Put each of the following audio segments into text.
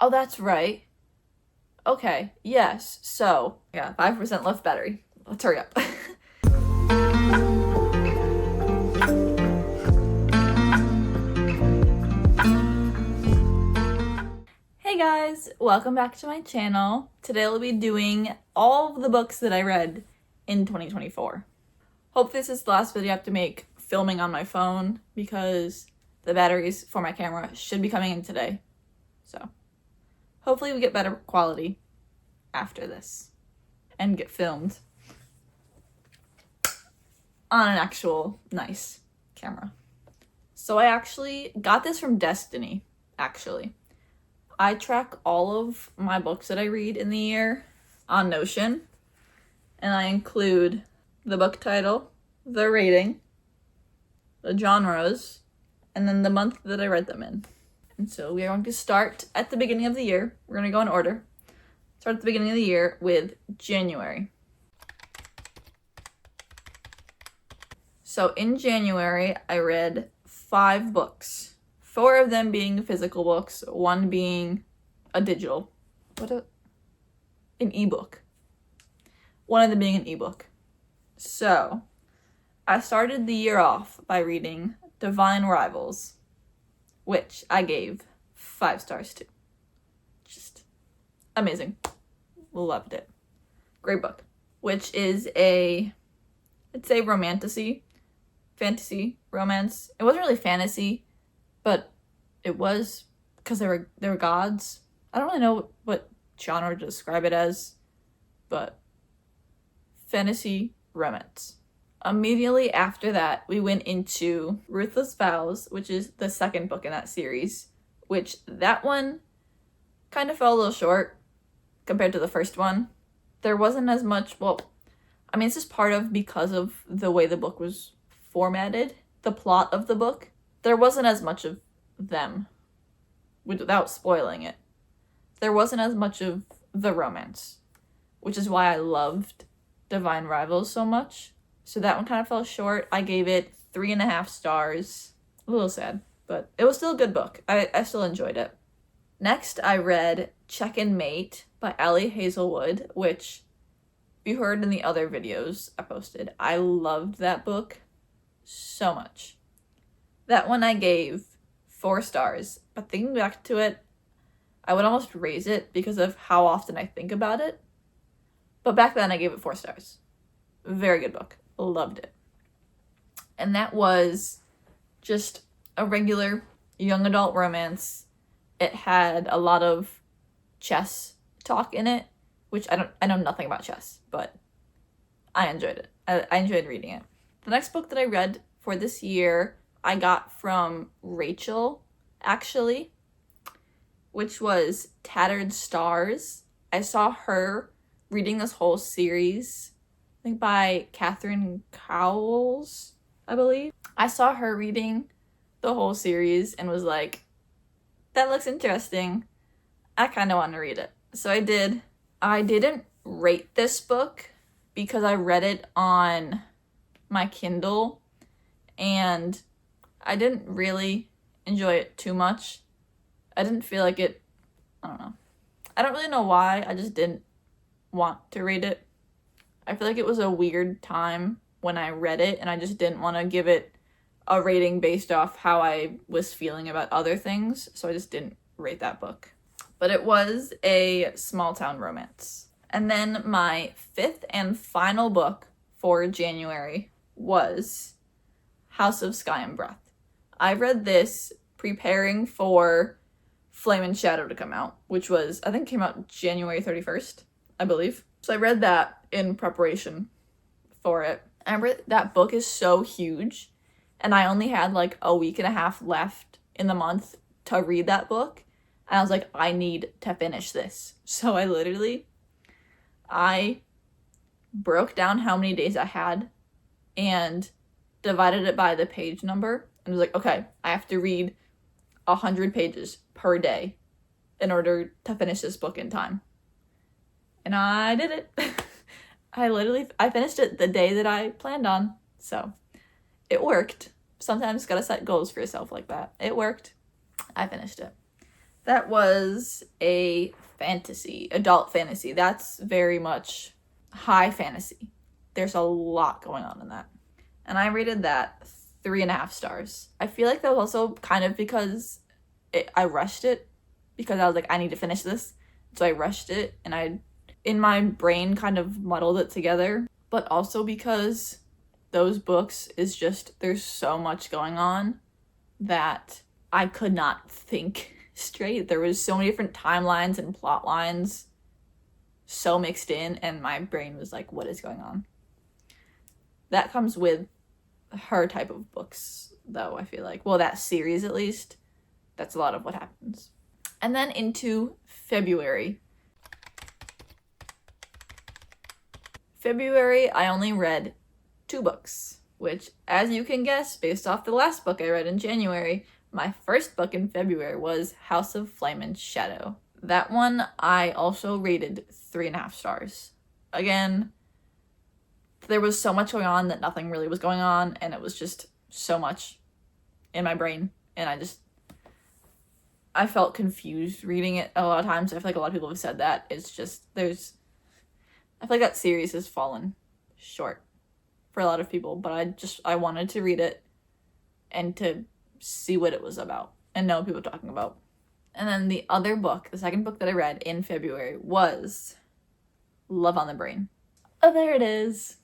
Oh, that's right. Okay, yes. So, yeah, 5% left battery. Let's hurry up. Hey guys, welcome back to my channel. Today I'll be doing all of the books that I read in 2024. Hopefully this is the last video I have to make filming on my phone because the batteries for my camera should be coming in today. So, hopefully we get better quality after this and get filmed on an actual nice camera. So I actually got this from Destiny, actually. I track all of my books that I read in the year on Notion, and I include the book title, the rating, the genres, and then the month that I read them in. And so we are going to start at the beginning of the year. We're going to go in order. Start at the beginning of the year with January. So in January, I read 5 books. 4 of them being physical books, 1 being a digital. An ebook. 1 of them being an ebook. So, I started the year off by reading Divine Rivals, which I gave 5 stars to. Just amazing. Loved it. Great book. Which is it's a fantasy romance. It wasn't really fantasy, but it was because they were gods. I don't really know what genre to describe it as, but fantasy romance. Immediately after that, we went into Ruthless Vows, which is the second book in that series, which that one kind of fell a little short compared to the first one. There wasn't as much, this is part of because of the way the book was formatted, the plot of the book. There wasn't as much of them, without spoiling it. There wasn't as much of the romance, which is why I loved Divine Rivals so much. So that one kind of fell short. I gave it 3.5 stars. A little sad, but it was still a good book. I still enjoyed it. Next, I read Check-in Mate by Ali Hazelwood, which you heard in the other videos I posted. I loved that book so much. That one I gave 4 stars, but thinking back to it, I would almost raise it because of how often I think about it. But back then I gave it 4 stars. Very good book. Loved it. And that was just a regular young adult romance. It had a lot of chess talk in it, which I know nothing about chess, but I enjoyed it. I enjoyed reading it. The next book that I read for this year, I got from Rachel, actually, which was Tattered Stars. I saw her reading this whole series, I think by Catherine Cowles, I believe. I saw her reading the whole series and was like, that looks interesting. I kind of want to read it. So I did. I didn't rate this book because I read it on my Kindle and I didn't really enjoy it too much. I didn't feel like it, I don't know. I don't really know why, I just didn't want to read it. I feel like it was a weird time when I read it and I just didn't want to give it a rating based off how I was feeling about other things, so I just didn't rate that book. But it was a small town romance. And then my 5th and final book for January was House of Sky and Breath. I read this preparing for Flame and Shadow to come out, which was, I think came out January 31st, I believe. So I read that in preparation for it. And that book is so huge, and I only had like a week and a half left in the month to read that book. And I was like, I need to finish this. So I broke down how many days I had and divided it by the page number and was like, okay, I have to read 100 pages per day in order to finish this book in time. And I did it. I finished it the day that I planned on. So it worked. Sometimes gotta set goals for yourself like that. It worked. I finished it. That was a fantasy, adult fantasy. That's very much high fantasy. There's a lot going on in that. And I rated that 3.5 stars. I feel like that was also kind of because I rushed it, because I was like, I need to finish this. So I rushed it, and I, in my brain, kind of muddled it together. But also because those books is just, there's so much going on that I could not think straight. There was so many different timelines and plot lines so mixed in, and my brain was like, what is going on? That comes with her type of books, though, I feel like. Well, that series, at least. That's a lot of what happens. And then into February. February, I only read 2 books, which, as you can guess, based off the last book I read in January, my first book in February was House of Flame and Shadow. That one I also rated 3.5 stars. Again, there was so much going on that nothing really was going on, and it was just so much in my brain, and I felt confused reading it a lot of times. I feel like a lot of people have said that. It's just, I feel like that series has fallen short for a lot of people, but I wanted to read it and to see what it was about and know what people were talking about. And then the other book, the second book that I read in February, was Love on the Brain. Oh, there it is.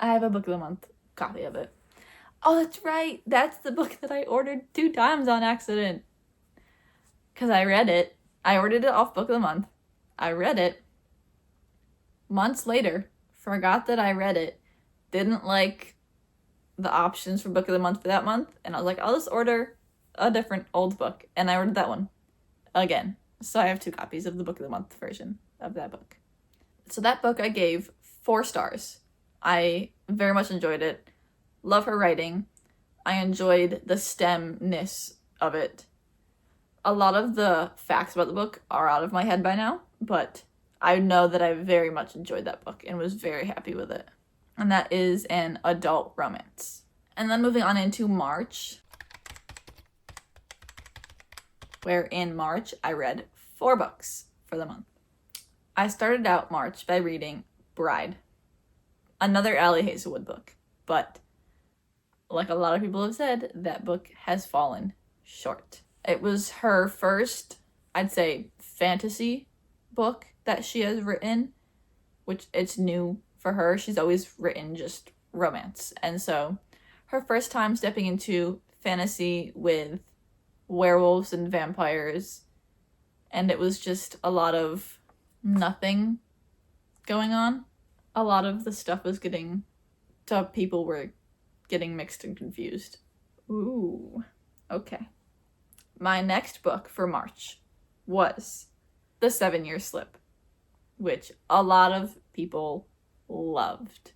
I have a book of the month copy of it. Oh, that's right. That's the book that I ordered 2 times on accident. Because I read it. I ordered it off Book of the Month. I read it. Months later, forgot that I read it. Didn't like the options for Book of the Month for that month. And I was like, I'll just order a different old book. And I ordered that one again. So I have 2 copies of the Book of the Month version of that book. So that book I gave 4 stars. I very much enjoyed it. Love her writing. I enjoyed the STEM-ness of it. A lot of the facts about the book are out of my head by now, but I know that I very much enjoyed that book and was very happy with it. And that is an adult romance. And then moving on into March, where in March I read 4 books for the month. I started out March by reading Bride, another Ali Hazelwood book, but like a lot of people have said, that book has fallen short. It was her first, I'd say, fantasy book that she has written, which it's new for her. She's always written just romance. And so her first time stepping into fantasy with werewolves and vampires, and it was just a lot of nothing going on. A lot of the stuff was people were getting mixed and confused. Ooh, okay. My next book for March was The 7-Year Slip, which a lot of people loved.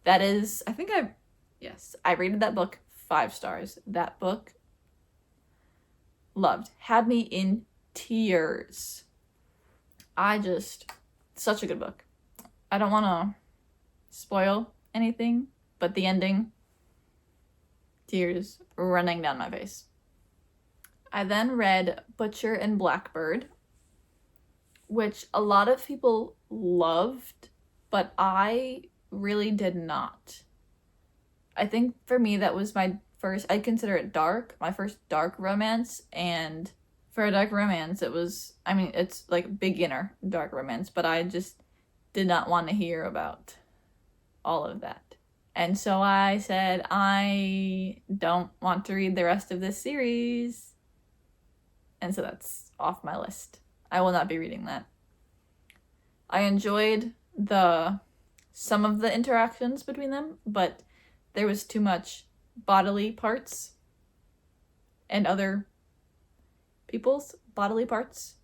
That is, I rated that book 5 stars. That book, loved. Had me in tears. Such a good book. I don't want to spoil anything, but the ending, tears running down my face. I then read Butcher and Blackbird, which a lot of people loved, but I really did not. I think for me that was my first, I consider it dark, my first dark romance, and for a dark romance it's like beginner dark romance, but I just did not want to hear about all of that. And so I said, I don't want to read the rest of this series. And so that's off my list. I will not be reading that. I enjoyed some of the interactions between them, but there was too much bodily parts and other people's bodily parts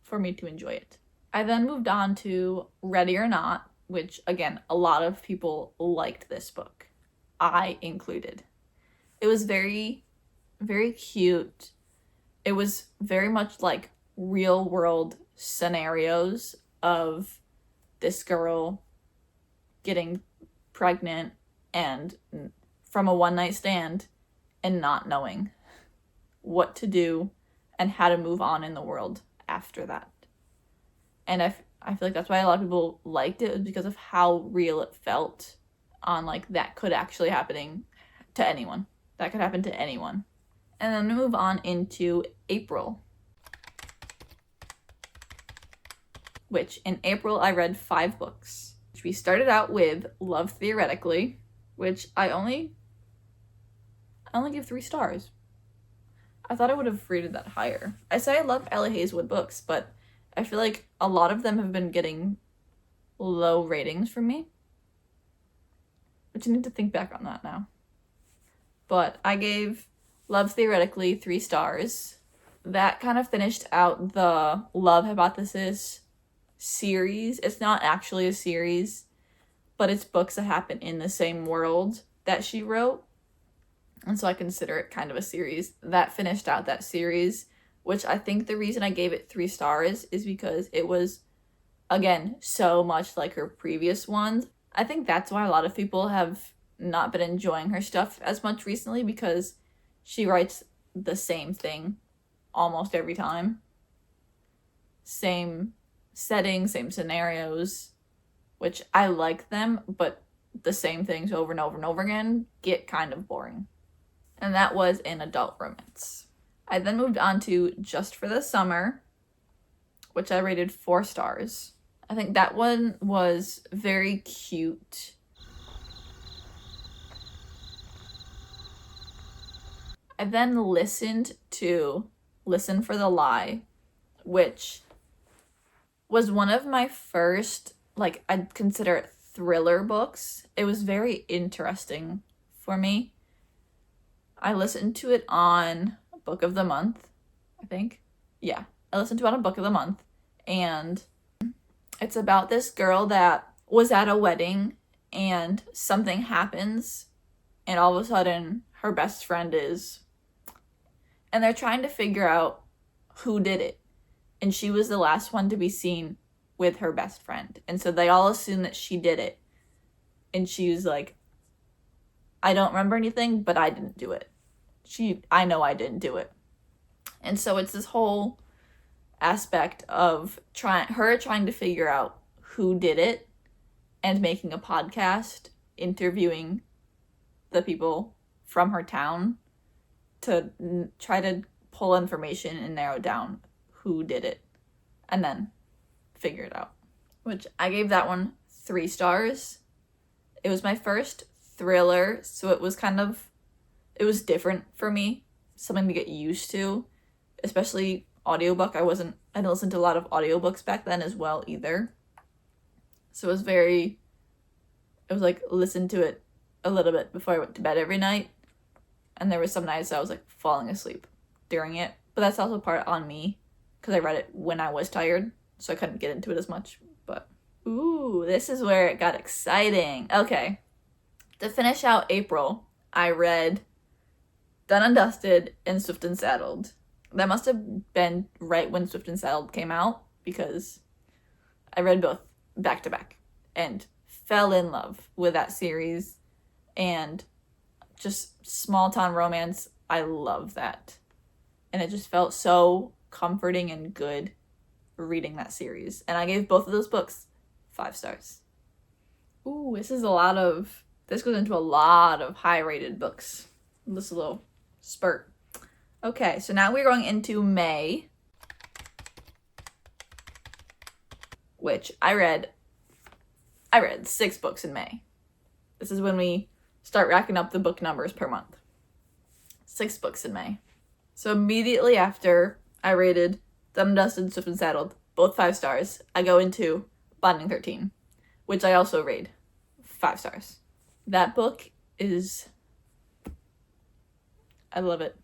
for me to enjoy it. I then moved on to Ready or Not, which, again, a lot of people liked this book. I included. It was very, very cute. It was very much like real world scenarios of this girl getting pregnant and from a one-night stand and not knowing what to do, and how to move on in the world after that. And I feel like that's why a lot of people liked it, was because of how real it felt on, like, that could actually happening to anyone. That could happen to anyone. And then move on into April. Which, in April, I read 5 books. We started out with Love Theoretically, which I only give 3 stars. I thought I would have rated that higher. I say I love Ellie Hazelwood books, but I feel like a lot of them have been getting low ratings from me. But you need to think back on that now. But I gave Love Theoretically 3 stars. That kind of finished out the Love Hypothesis series. It's not actually a series, but it's books that happen in the same world that she wrote. And so I consider it kind of a series. That finished out that series, which I think the reason I gave it 3 stars is because it was, again, so much like her previous ones. I think that's why a lot of people have not been enjoying her stuff as much recently, because she writes the same thing almost every time. Same setting, same scenarios, which I like them, but the same things over and over and over again get kind of boring. And that was an adult romance. I then moved on to Just for the Summer, which I rated 4 stars. I think that one was very cute. I then listened to Listen for the Lie, which was one of my first, like, I'd consider it thriller books. It was very interesting for me. I listened to it on Book of the Month, I think. Yeah, I listened to it on Book of the Month, and it's about this girl that was at a wedding and something happens, and all of a sudden her best friend is, and they're trying to figure out who did it. And she was the last one to be seen with her best friend. And so they all assume that she did it. And she was like, I don't remember anything, but I didn't do it. I know I didn't do it. And so it's this whole aspect of trying to figure out who did it and making a podcast interviewing the people from her town to try to pull information and narrow down who did it and then figure it out. Which I gave that one 3 stars. It was my first thriller, so it was different for me, something to get used to, especially audiobook. I didn't listen to a lot of audiobooks back then as well either. So it was like, listen to it a little bit before I went to bed every night. And there was some nights I was like falling asleep during it, but that's also part on me because I read it when I was tired, so I couldn't get into it as much. But ooh, this is where it got exciting. Okay, to finish out April, I read Done and Dusted and Swift and Saddled. That must have been right when Swift and Saddled came out, because I read both back to back and fell in love with that series. And just small town romance, I love that. And it just felt so comforting and good reading that series. And I gave both of those books 5 stars. Ooh, this goes into a lot of high-rated books. This little spurt. Okay, so now we're going into May, which I read 6 books in May. This is when we start racking up the book numbers per month. 6 books in May. So immediately after I rated Done and Dusted, Swift and Saddled, both 5 stars, I go into Bonding 13, which I also rate 5 stars. That book I love it.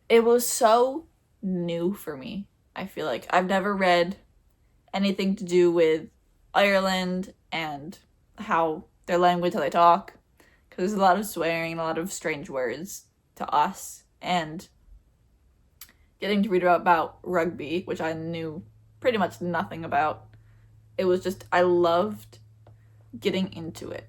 It was so new for me. I feel like I've never read anything to do with Ireland and how their language, how they talk, because there's a lot of swearing and a lot of strange words to us, and getting to read about rugby, which I knew pretty much nothing about. It was just, I loved getting into it.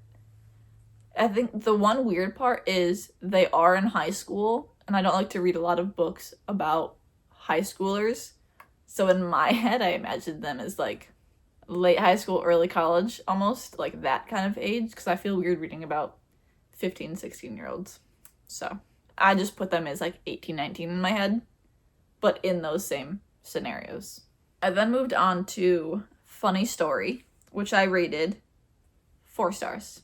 I think the one weird part is they are in high school, and I don't like to read a lot of books about high schoolers. So in my head, I imagined them as like late high school, early college, almost like that kind of age, because I feel weird reading about 15, 16-year-olds. So I just put them as like 18, 19 in my head, but in those same scenarios. I then moved on to Funny Story, which I rated 4 stars.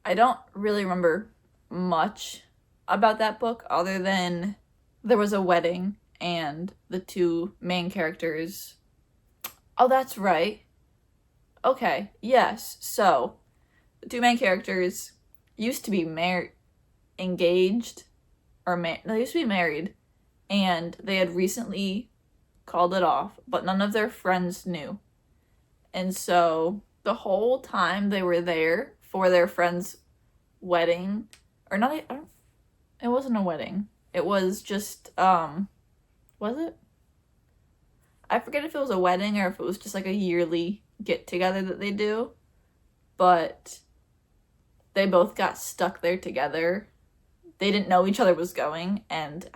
I don't really remember much about that book other than there was a wedding and the 2 main characters. Oh, that's right. Okay, yes. So, the 2 main characters used to be engaged, or they used to be married, and they had recently called it off, but none of their friends knew. And so, the whole time they were there for their friend's wedding, or not, it wasn't a wedding. It was just, was it? I forget if it was a wedding or if it was just like a yearly get together that they do, but they both got stuck there together. They didn't know each other was going and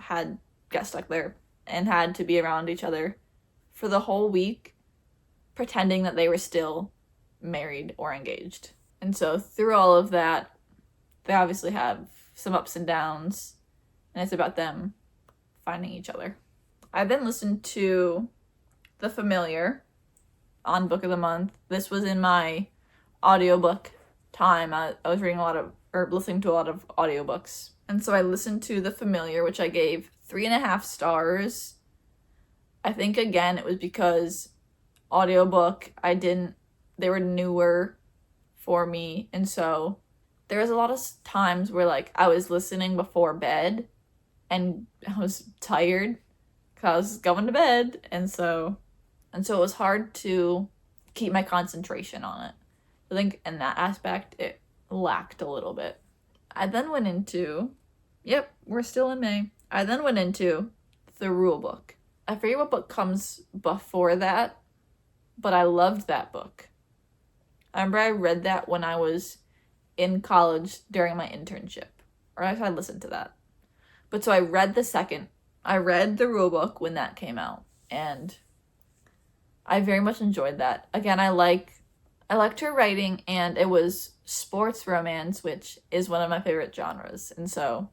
got stuck there and had to be around each other for the whole week, pretending that they were still married or engaged. And so through all of that, they obviously have some ups and downs, and it's about them finding each other. I then listened to The Familiar on Book of the Month. This was in my audiobook time. I was listening to a lot of audiobooks. And so I listened to The Familiar, which I gave 3.5 stars. I think, again, it was because audiobook, they were newer for me. And so there was a lot of times where, like, I was listening before bed and I was tired because I was going to bed. And so it was hard to keep my concentration on it. I think in that aspect, it lacked a little bit. I then went into, we're still in May. I then went into The Rule Book. I forget what book comes before that, but I loved that book. I remember I read that when I was in college during my internship, or I listened to that. But so I read The Rule Book when that came out, and I very much enjoyed that. Again, I liked her writing, and it was sports romance, which is one of my favorite genres, and so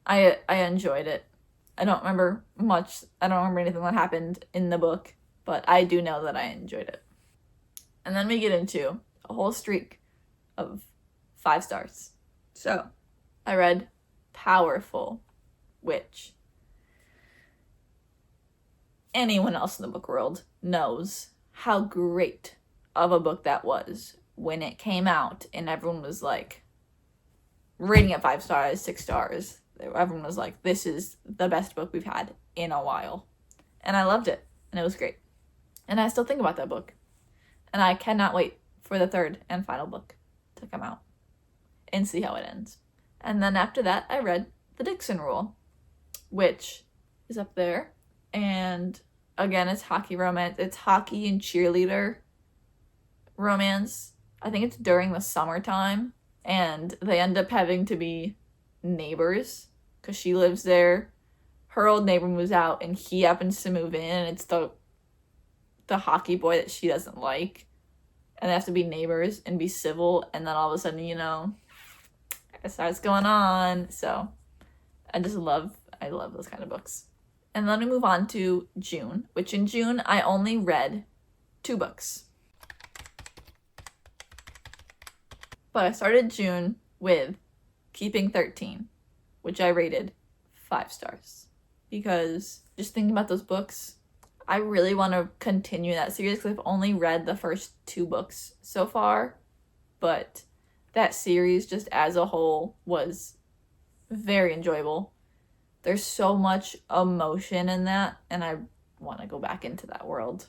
I enjoyed it. I don't remember much. I don't remember anything that happened in the book, but I do know that I enjoyed it. And then we get into a whole streak of 5 stars. So, I read Powerful, which anyone else in the book world knows how great of a book that was when it came out, and everyone was like rating it 5 stars, 6 stars. Everyone was like, this is the best book we've had in a while. And I loved it, and it was great. And I still think about that book. And I cannot wait for the 3rd and final book to come out and see how it ends. And then after that, I read The Dixon Rule, which is up there. And again, it's hockey romance. It's hockey and cheerleader romance. I think it's during the summertime, and they end up having to be neighbors because she lives there. Her old neighbor moves out, and he happens to move in, and it's the hockey boy that she doesn't like, and they have to be neighbors and be civil, and then all of a sudden, it starts going on. So I love those kind of books. And then we move on to June, which in June I only read 2 books. But I started June with Keeping 13, which I rated 5 stars. Because just thinking about those books, I really want to continue that series because I've only read the first 2 books so far. But that series just as a whole was very enjoyable. There's so much emotion in that, and I want to go back into that world.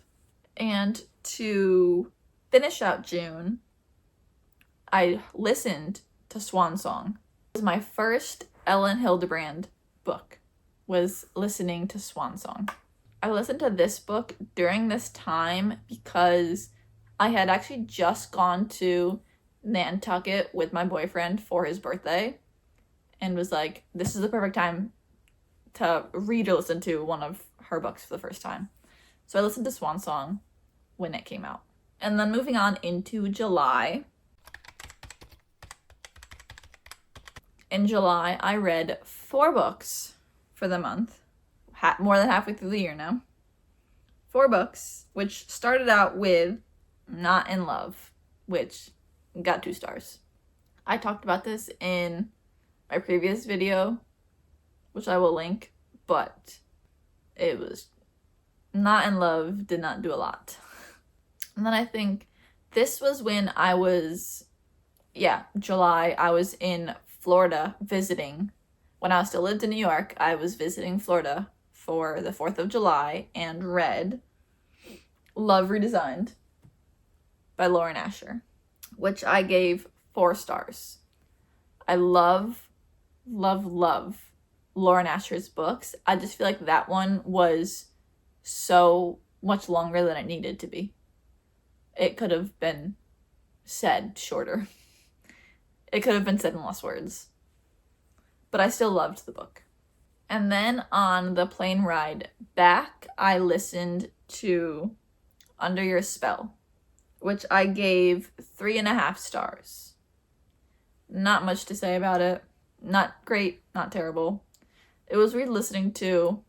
And to finish out June, I listened to Swan Song. It was my first Ellen Hildebrand book, was listening to Swan Song. I listened to this book during this time because I had actually just gone to Nantucket with my boyfriend for his birthday and was like, this is the perfect time to read or listen to one of her books for the first time. So I listened to Swan Song when it came out. And then moving on into July. In July, I read 4 books for the month. More than halfway through the year now. 4 books, which started out with Not in Love, which got 2 stars. I talked about this in my previous video, which I will link, but it was Not in Love did not do a lot. And then I think this was when I was, July, I was in Florida visiting. When I still lived in New York, I was visiting Florida for the 4th of July and read Love Redesigned by Lauren Asher, which I gave 4 stars. I love Lauren Asher's books. I just feel like that one was so much longer than it needed to be. It could have been said shorter. It could have been said in less words. But I still loved the book. And then on the plane ride back, I listened to Under Your Spell, which I gave 3.5 stars. Not much to say about it. Not great, not terrible. It was weird listening to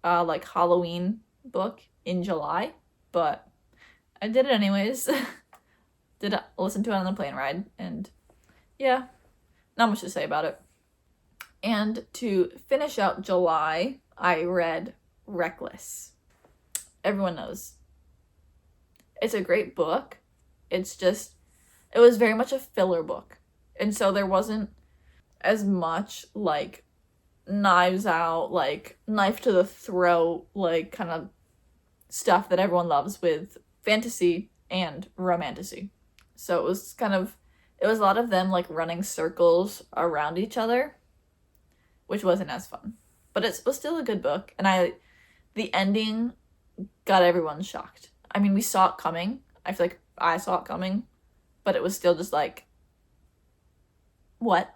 Halloween book in July, but I did it anyways. Did listen to it on the plane ride, and yeah, not much to say about it. And to finish out July, I read Reckless. Everyone knows. It's a great book. It was very much a filler book. And so there wasn't as much like Knives Out, like knife to the throat, like kind of stuff that everyone loves with fantasy and romantasy. So it was a lot of them like running circles around each other, which wasn't as fun. But it was still a good book, and the ending got everyone shocked. I mean, we saw it coming. I feel like I saw it coming, but it was still just like, what?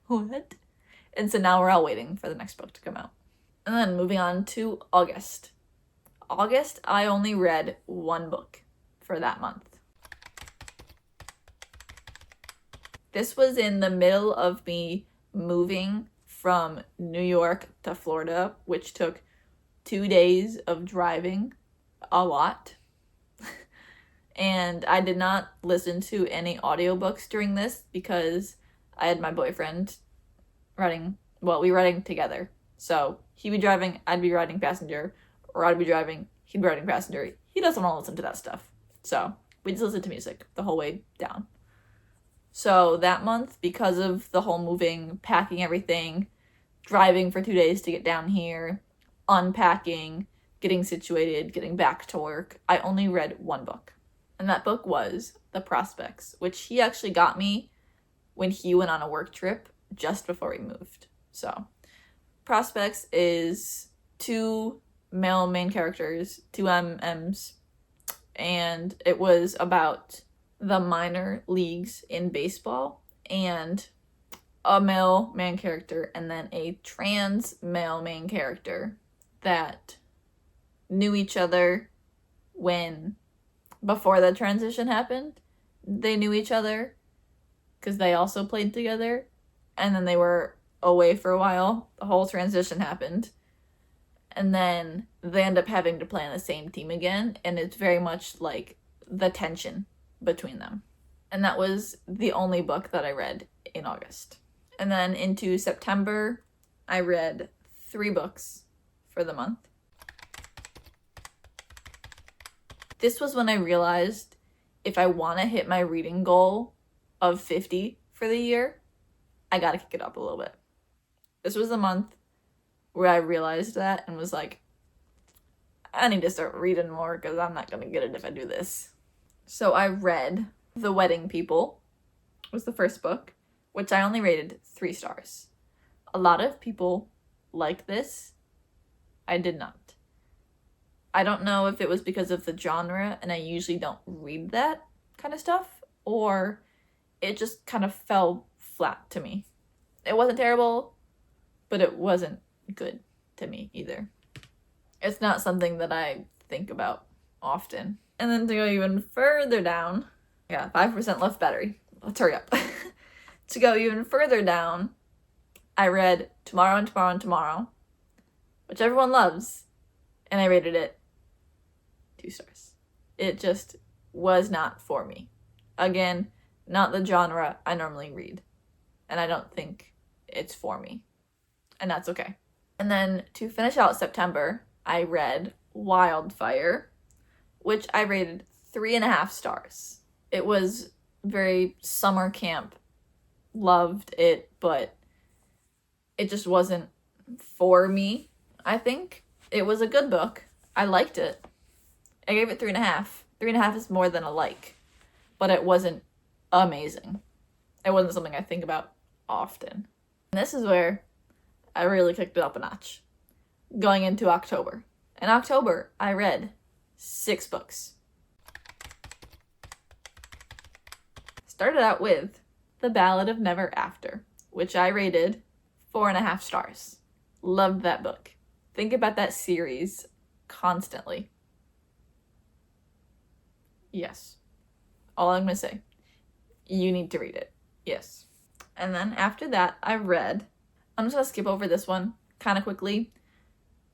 What? And so now we're all waiting for the next book to come out. And then moving on to August. August, I only read 1 book for that month. This was in the middle of me moving from New York to Florida, which took 2 days of driving, a lot. And I did not listen to any audiobooks during this because I had my boyfriend riding together. So he'd be driving, I'd be riding passenger, or I'd be driving, he'd be riding passenger. He doesn't want to listen to that stuff. So we just listened to music the whole way down. So that month, because of the whole moving, packing everything, driving for 2 days to get down here, unpacking, getting situated, getting back to work, I only read 1 book. And that book was The Prospects, which he actually got me when he went on a work trip just before we moved. So Prospects is 2 male main characters, 2 MMs, and it was about the minor leagues in baseball and a male main character and then a trans male main character that knew each other before the transition happened. They knew each other because they also played together, and then they were away for a while. The whole transition happened, and then they end up having to play on the same team again, and it's very much like the tension between them. And that was the only book that I read in August. And then into September, I read 3 books for the month. This was when I realized if I want to hit my reading goal of 50 for the year, I gotta kick it up a little bit. This was the month where I realized that and was like, I need to start reading more because I'm not gonna get it if I do this. So I read The Wedding People, was the first book, which I only rated 3 stars. A lot of people liked this. I did not. I don't know if it was because of the genre, and I usually don't read that kind of stuff, or it just kind of fell flat to me. It wasn't terrible, but it wasn't good to me either. It's not something that I think about often. And then to go even further down, 5% left battery. Let's hurry up. To go even further down, I read Tomorrow and Tomorrow and Tomorrow, which everyone loves, and I rated it 2 stars. It just was not for me. Again, not the genre I normally read, and I don't think it's for me, and that's okay. And then to finish out September, I read Wildfire, which I rated 3.5 stars. It was very summer camp. Loved it, but it just wasn't for me, I think. It was a good book. I liked it. I gave it 3.5. 3.5 is more than a like, but it wasn't amazing. It wasn't something I think about often. And this is where I really kicked it up a notch. Going into October. In October, I read 6 books. Started out with The Ballad of Never After, which I rated 4.5 stars. Loved that book. Think about that series constantly. Yes. All I'm going to say. You need to read it. Yes. And then after that, I'm just going to skip over this one kind of quickly.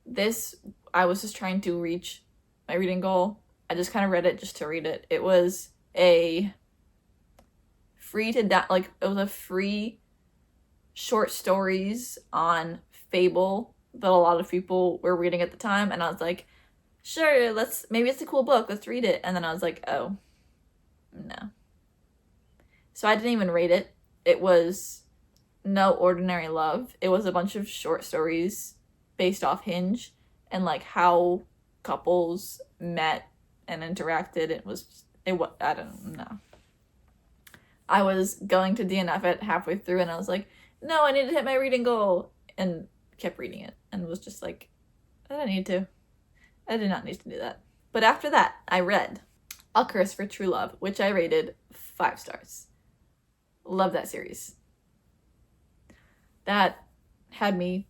This, I was just trying to reach my reading goal. I just kind of read it just to read it. It was a free short stories on Fable that a lot of people were reading at the time, and I was like, sure, maybe it's a cool book, let's read it. And then I was like, oh, no. So I didn't even rate it. It was No Ordinary Love. It was a bunch of short stories based off Hinge and like how couples met and interacted. I don't know. I was going to DNF it halfway through and I was like, no, I need to hit my reading goal, and kept reading it and was just like, I don't need to. I did not need to do that. But after that, I read A Curse for True Love, which I rated 5 stars. Love that series. That had me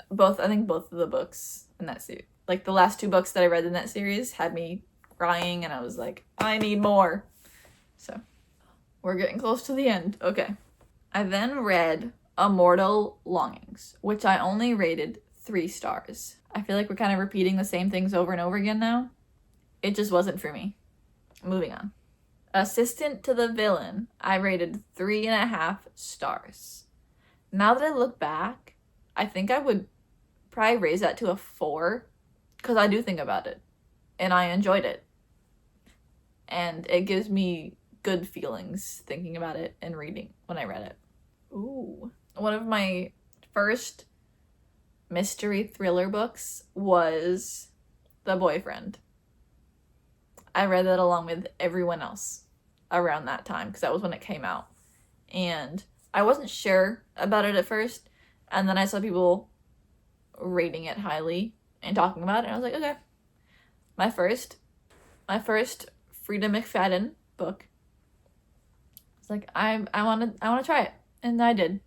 I think both of the books in that series, like the last 2 books that I read in that series had me crying, and I was like, I need more. So we're getting close to the end. Okay. I then read Immortal Longings, which I only rated 3 stars. I feel like we're kind of repeating the same things over and over again now. It just wasn't for me. Moving on. Assistant to the Villain, I rated 3.5 stars. Now that I look back, I think I would probably raise that to a 4, because I do think about it, and I enjoyed it. And it gives me good feelings thinking about it and reading when I read it. Ooh. One of my first mystery thriller books was The Boyfriend. I read that along with everyone else around that time, because that was when it came out. And I wasn't sure about it at first, and then I saw people rating it highly and talking about it, and I was like, okay. My first Frida McFadden book. It's like, I want to try it, and I did.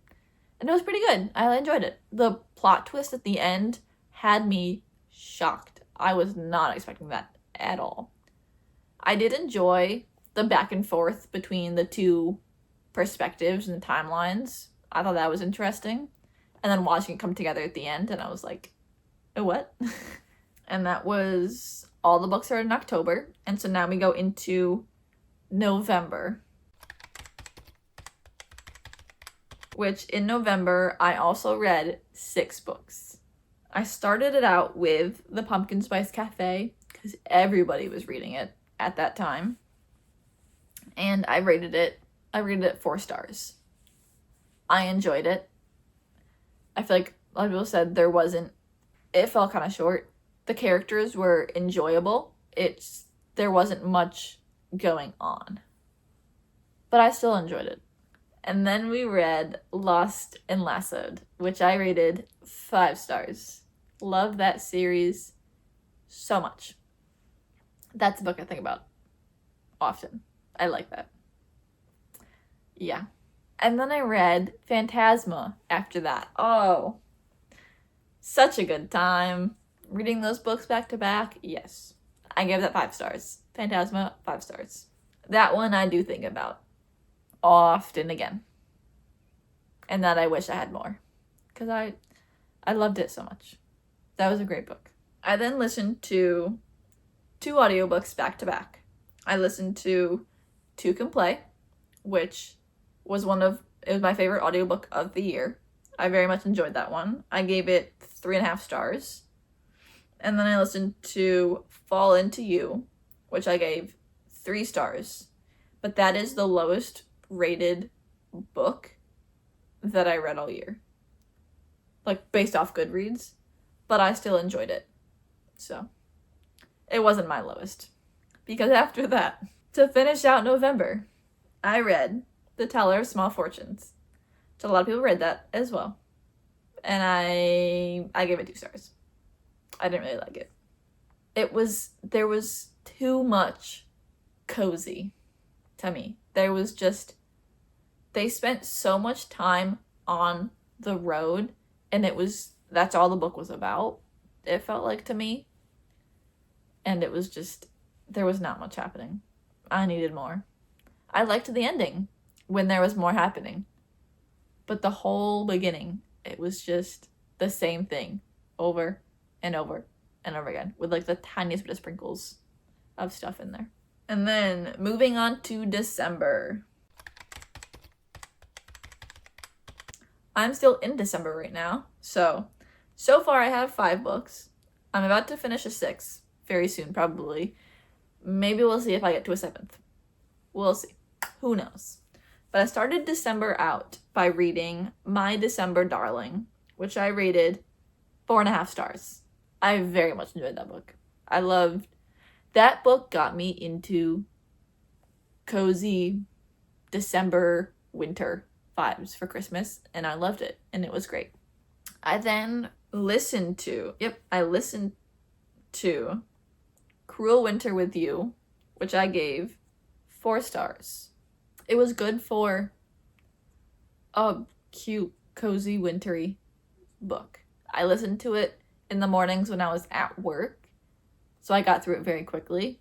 And it was pretty good. I enjoyed it. The plot twist at the end had me shocked. I was not expecting that at all. I did enjoy the back and forth between the 2 perspectives and timelines. I thought that was interesting. And then watching it come together at the end, and I was like, oh, what? And that was all the books are in October. And so now we go into November. Which in November, I also read 6 books. I started it out with The Pumpkin Spice Cafe, because everybody was reading it at that time. And I rated it 4 stars. I enjoyed it. I feel like a lot of people said it felt kind of short. The characters were enjoyable. There wasn't much going on. But I still enjoyed it. And then we read Lost and Lassoed, which I rated 5 stars. Love that series so much. That's a book I think about often. I like that. Yeah. And then I read Phantasma after that. Oh. Such a good time. Reading those books back to back, yes. I gave that 5 stars. Phantasma, 5 stars. That one I do think about often again. And that I wish I had more. Because I loved it so much. That was a great book. I then listened to 2 audiobooks back to back. I listened to Two Can Play, which was it was my favorite audiobook of the year. I very much enjoyed that one. I gave it 3.5 stars. And then I listened to Fall Into You, which I gave 3 stars. But that is the lowest rated book that I read all year. Like, based off Goodreads. But I still enjoyed it. So, it wasn't my lowest. Because after that, to finish out November, I read The Teller of Small Fortunes. So a lot of people read that as well. And I gave it 2 stars. I didn't really like it. There was too much cozy to me. They spent so much time on the road, and that's all the book was about, it felt like to me. And it was just, there was not much happening. I needed more. I liked the ending when there was more happening. But the whole beginning, it was just the same thing over and over and over again with like the tiniest bit of sprinkles of stuff in there. And then moving on to December. I'm still in December right now. So far I have 5 books. I'm about to finish a 6th very soon, probably. Maybe we'll see if I get to a 7th. We'll see. Who knows? But I started December out by reading My December Darling, which I rated 4.5 stars. I very much enjoyed that book. That book got me into cozy December winter vibes for Christmas, and I loved it, and it was great. I then listened to Cruel Winter with You, which I gave 4 stars. It was good for a cute, cozy, wintry book. I listened to it in the mornings when I was at work, so I got through it very quickly.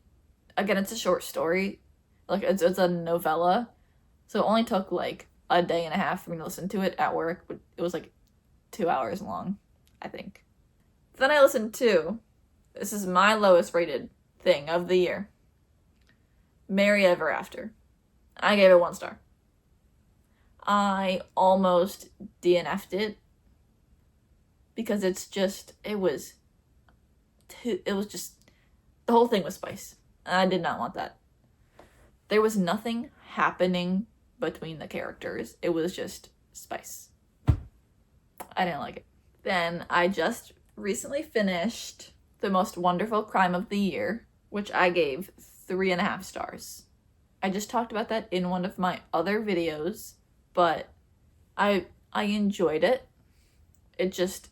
Again, it's a short story. Like, it's a novella, so it only took like a day and a half for me to listen to it at work, but it was like 2 hours long, I think. Then I listened to, this is my lowest rated thing of the year, Merry Ever After. I gave it 1 star. I almost DNF'd it because it was just, the whole thing was spice. And I did not want that. There was nothing happening between the characters. It was just spice. I didn't like it. Then I just recently finished The Most Wonderful Crime of the Year, which I gave 3.5 stars. I just talked about that in one of my other videos, but I enjoyed it. It just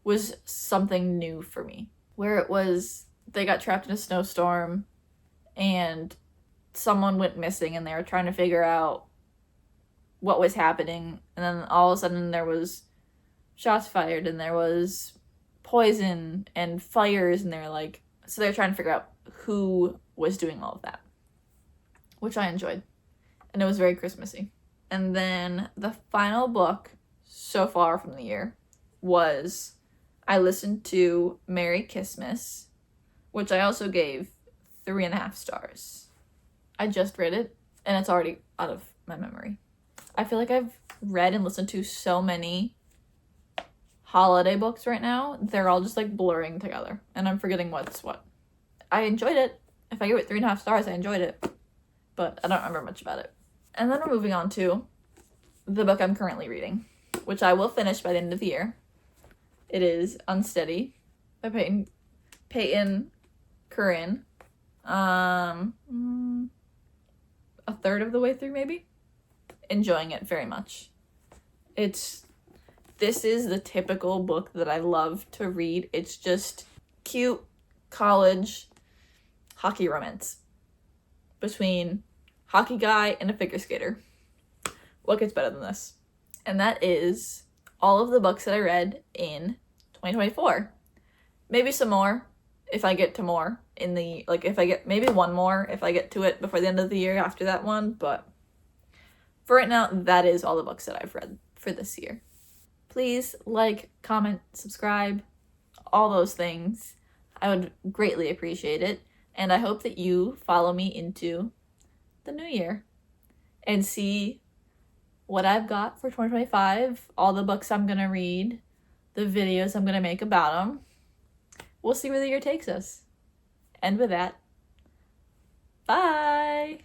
was something new for me, where it was, they got trapped in a snowstorm and someone went missing and they were trying to figure out what was happening, and then all of a sudden there was shots fired and there was poison and fires, and so they're trying to figure out who was doing all of that, which I enjoyed, and it was very Christmassy. And then the final book so far from the year was, I listened to Merry Christmas, which I also gave 3.5 stars. I just read it, and it's already out of my memory. I feel like I've read and listened to so many holiday books right now. They're all just like blurring together, and I'm forgetting what's what. I enjoyed it. If I give it 3.5 stars, I enjoyed it, but I don't remember much about it. And then we're moving on to the book I'm currently reading, which I will finish by the end of the year. It is Unsteady by Peyton Curran. A third of the way through, maybe. Enjoying it very much. This is the typical book that I love to read. It's just cute college hockey romance between hockey guy and a figure skater. What gets better than this? And that is all of the books that I read in 2024. Maybe some more if I get to more in the, like, if I get, maybe one more if I get to it before the end of the year after that one, but for right now, that is all the books that I've read for this year. Please like, comment, subscribe, all those things. I would greatly appreciate it. And I hope that you follow me into the new year and see what I've got for 2025, all the books I'm going to read, the videos I'm going to make about them. We'll see where the year takes us. And with that, bye!